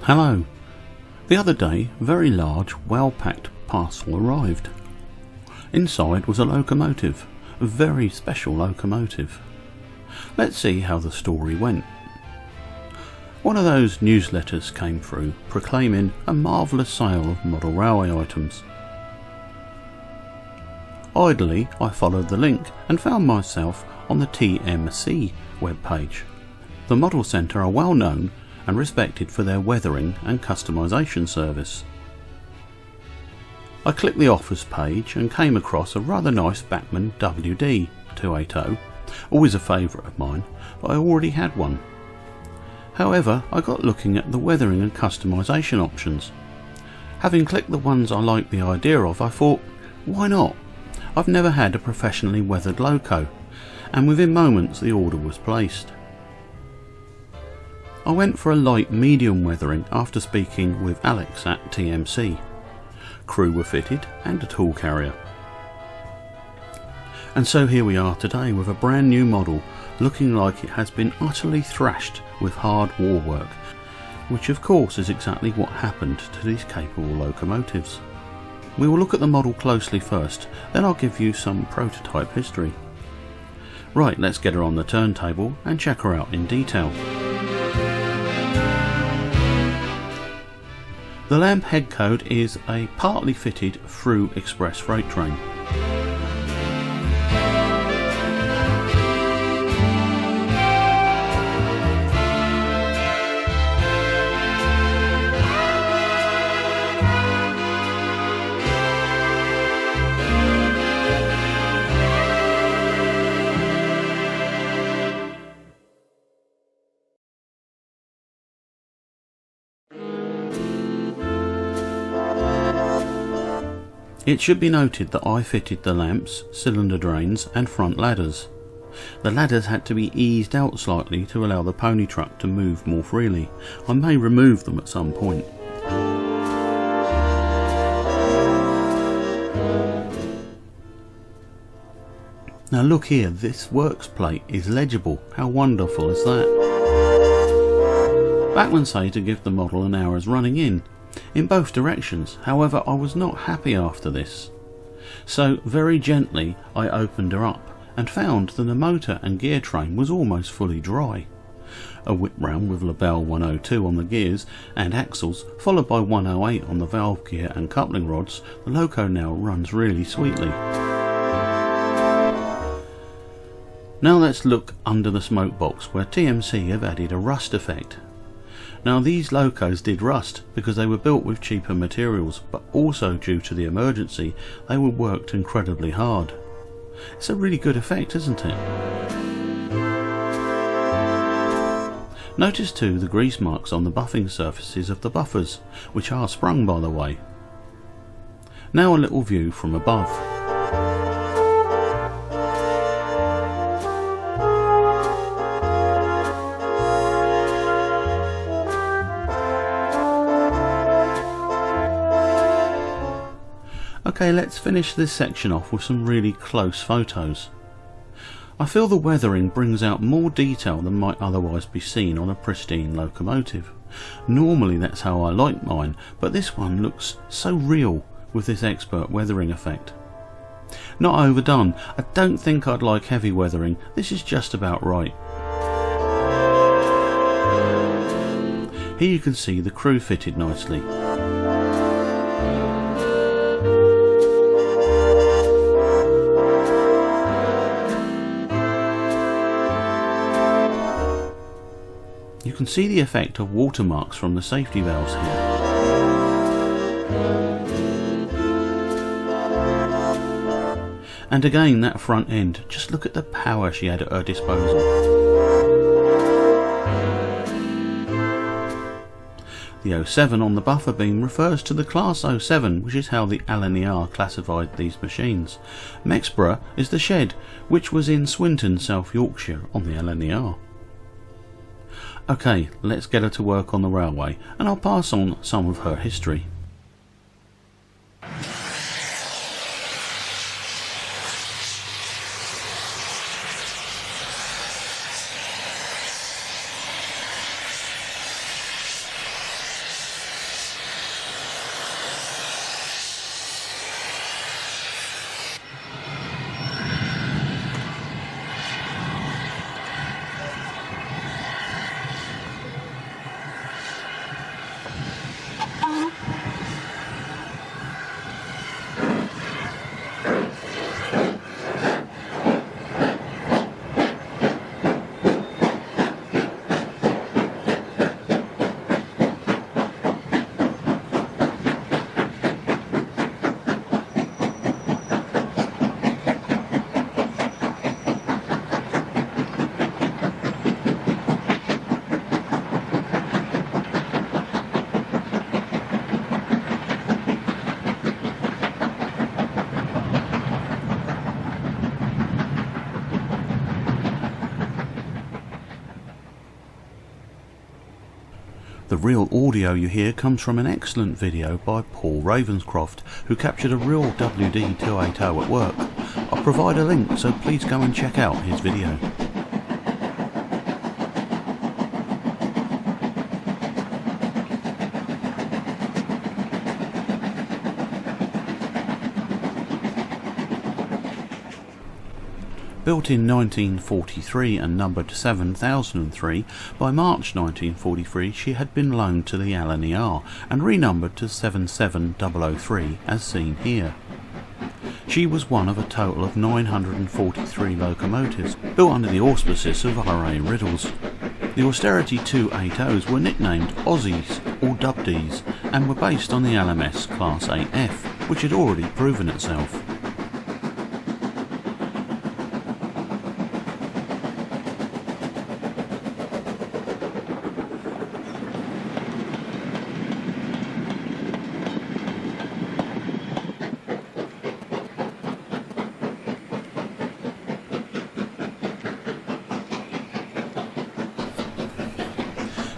Hello. The other day, a very large, well-packed parcel arrived. Inside was a locomotive, a very special locomotive. Let's see how the story went. One of those newsletters came through proclaiming a marvellous sale of model railway items. Idly, I followed the link and found myself on the TMC webpage. The Model Centre are well known and respected for their weathering and customisation service. I clicked the offers page and came across a rather nice Bachmann WD 280, always a favourite of mine, but I already had one. However, I got looking at the weathering and customisation options. Having clicked the ones I liked the idea of, I thought, why not? I've never had a professionally weathered loco, and within moments the order was placed. I went for a light medium weathering after speaking with Alex at TMC. Crew were fitted and a tool carrier. And so here we are today with a brand new model looking like it has been utterly thrashed with hard war work, which of course is exactly what happened to these capable locomotives. We will look at the model closely first, then I'll give you some prototype history. Right, let's get her on the turntable and check her out in detail. The lamp head code is a partly fitted through express freight train. It should be noted that I fitted the lamps, cylinder drains and front ladders. The ladders had to be eased out slightly to allow the pony truck to move more freely. I may remove them at some point. Now look here, this works plate is legible. How wonderful is that? Bachmann say to give the model an hour's running in both directions. However, I was not happy after this. So very gently I opened her up and found that the motor and gear train was almost fully dry. A whip round with Labelle 102 on the gears and axles, followed by 108 on the valve gear and coupling rods, the loco now runs really sweetly. Now let's look under the smoke box where TMC have added a rust effect. Now these locos did rust because they were built with cheaper materials, but also due to the emergency they were worked incredibly hard. It's a really good effect, isn't it? Notice too the grease marks on the buffing surfaces of the buffers, which are sprung by the way. Now a little view from above. Okay, let's finish this section off with some really close photos. I feel the weathering brings out more detail than might otherwise be seen on a pristine locomotive. Normally that's how I like mine, but this one looks so real with this expert weathering effect. Not overdone. I don't think I'd like heavy weathering, this is just about right. Here you can see the crew fitted nicely. You can see the effect of watermarks from the safety valves here. And again that front end, just look at the power she had at her disposal. The 07 on the buffer beam refers to the class 07, which is how the LNER classified these machines. Mexborough is the shed, which was in Swinton, South Yorkshire on the LNER. Okay, let's get her to work on the railway and I'll pass on some of her history. The real audio you hear comes from an excellent video by Paul Ravenscroft, who captured a real WD 280 at work. I'll provide a link, so please go and check out his video. Built in 1943 and numbered 7003, by March 1943 she had been loaned to the LNER and renumbered to 77003 as seen here. She was one of a total of 943 locomotives built under the auspices of R.A. Riddles. The Austerity 280s were nicknamed Ozzies or Dub Dees and were based on the LMS Class 8F, which had already proven itself.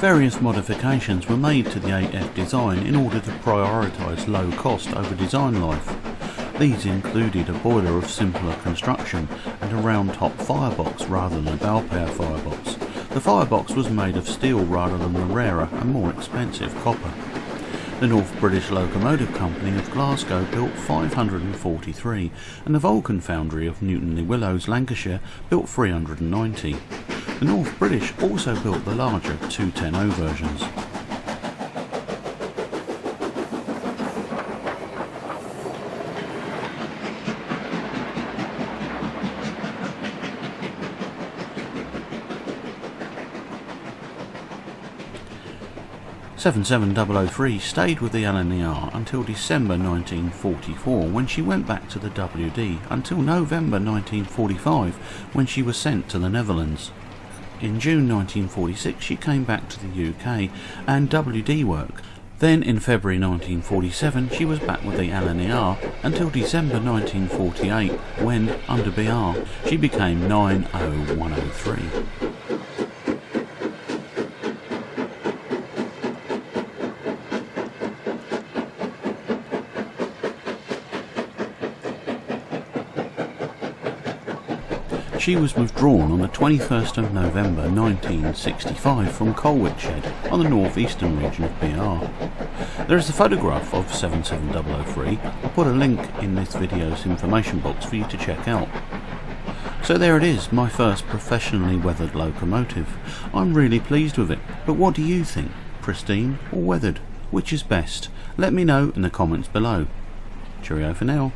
Various modifications were made to the 8F design in order to prioritise low cost over design life. These included a boiler of simpler construction and a round top firebox rather than a Balpower firebox. The firebox was made of steel rather than the rarer and more expensive copper. The North British Locomotive Company of Glasgow built 543 and the Vulcan Foundry of Newton-le-Willows, Lancashire built 390. The North British also built the larger 210 versions. .77003 stayed with the LNER until December 1944 when she went back to the WD until November 1945 when she was sent to the Netherlands. In June 1946 she came back to the UK and WD work. Then in February 1947 she was back with the LNER until December 1948 when, under BR, she became 90103. She was withdrawn on the 21st of November 1965 from Colwich Shed on the north-eastern region of BR. There is a photograph of 77003. I'll put a link in this video's information box for you to check out. So there it is, my first professionally weathered locomotive. I'm really pleased with it, but what do you think? Pristine or weathered? Which is best? Let me know in the comments below. Cheerio for now.